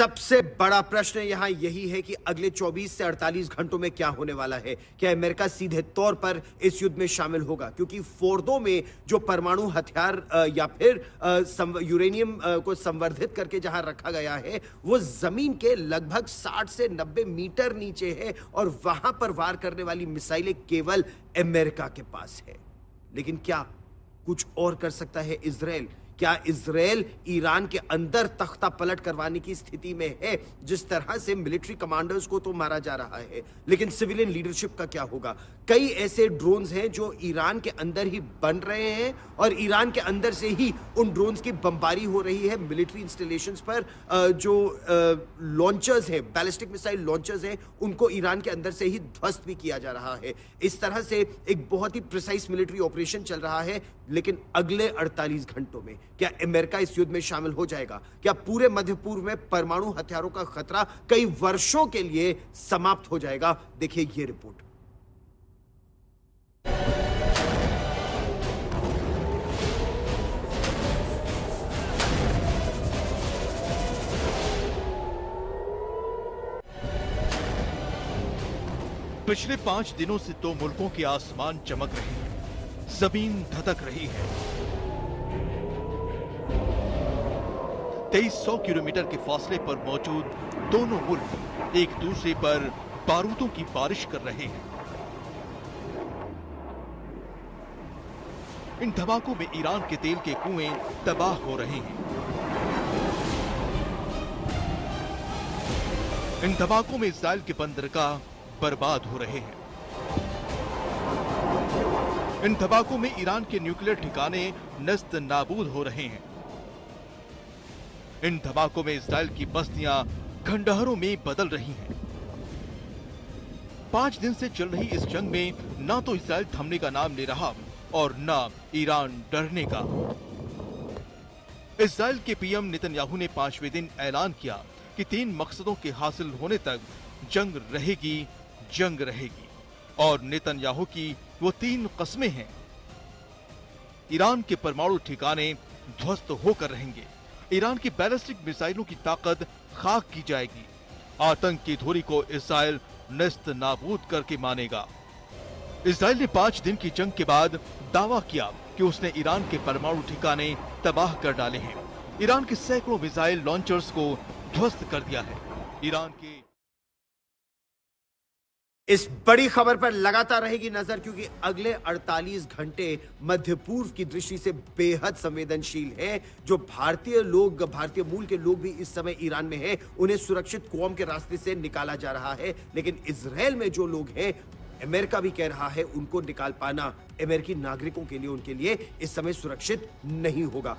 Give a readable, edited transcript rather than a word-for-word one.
सबसे बड़ा प्रश्न यहां यही है कि अगले 24 से 48 घंटों में क्या होने वाला है। क्या अमेरिका सीधे तौर पर इस युद्ध में शामिल होगा? क्योंकि फोर्दो में जो परमाणु हथियार या फिर यूरेनियम को संवर्धित करके जहां रखा गया है, वो जमीन के लगभग 60 से 90 मीटर नीचे है और वहां पर वार करने वाली मिसाइलें केवल अमेरिका के पास है। लेकिन क्या कुछ और कर सकता है इजराइल? क्या इजराइल ईरान के अंदर तख्ता पलट करवाने की स्थिति में है? जिस तरह से मिलिट्री कमांडर्स को तो मारा जा रहा है, लेकिन सिविलियन लीडरशिप का क्या होगा? कई ऐसे ड्रोन्स हैं जो ईरान के अंदर ही बन रहे हैं और ईरान के अंदर से ही उन ड्रोन्स की बमबारी हो रही है मिलिट्री इंस्टॉलेशंस पर। जो लॉन्चर्स हैं, बैलिस्टिक मिसाइल लॉन्चर्स हैं, उनको ईरान के अंदर से ही ध्वस्त भी किया जा रहा है। इस तरह से एक बहुत ही प्रिसाइज मिलिट्री ऑपरेशन चल रहा है। लेकिन अगले 48 घंटों में क्या अमेरिका इस युद्ध में शामिल हो जाएगा? क्या पूरे मध्य पूर्व में परमाणु हथियारों का खतरा कई वर्षों के लिए समाप्त हो जाएगा? देखिए ये रिपोर्ट। पिछले 5 दिनों से दो मुल्कों के आसमान चमक रहे हैं, जमीन धधक रही है। 2300 किलोमीटर के फासले पर मौजूद दोनों मुल्क एक दूसरे पर बारूदों की बारिश कर रहे हैं। इन धमाकों में ईरान के तेल के कुएं तबाह हो रहे हैं। इन धमाकों में इस्राइल के बंदरगाह बर्बाद हो रहे हैं। इन धमाकों में ईरान के न्यूक्लियर ठिकाने नस्त नाबूद हो रहे हैं। इन धमाकों में इस्राइल की बस्तियां खंडहरों में बदल रही हैं। 5 दिन से चल रही इस जंग में ना तो इस्राइल थमने का नाम ले रहा और ना ईरान डरने का। इस्राइल के पीएम नेतन्याहू ने 5वें दिन ऐलान किया कि 3 मकसदों के हासिल होने तक जंग रहेगी और नेतन्याहू की वो 3 कस्में हैं। ईरान के परमाणु ठिकाने ध्वस्त होकर रहेंगे, ईरान की बैलिस्टिक मिसाइलों की ताकत खाक की जाएगी, आतंक की धुरी को इस्राइल नेस्त नाबूद करके मानेगा। इस्राइल ने 5 दिन की जंग के बाद दावा किया कि उसने ईरान के परमाणु ठिकाने तबाह कर डाले हैं, ईरान के सैकड़ों मिसाइल लॉन्चर्स को ध्वस्त कर दिया है। ईरान के इस बड़ी खबर पर लगातार रहेगी नजर, क्योंकि अगले 48 घंटे मध्य पूर्व की दृष्टि से बेहद संवेदनशील हैं। जो भारतीय मूल के लोग भी इस समय ईरान में हैं, उन्हें सुरक्षित कौम के रास्ते से निकाला जा रहा है। लेकिन इजराइल में जो लोग हैं, अमेरिका भी कह रहा है, उनको निकाल पाना अमेरिकी नागरिकों के लिए, उनके लिए इस समय सुरक्षित नहीं होगा।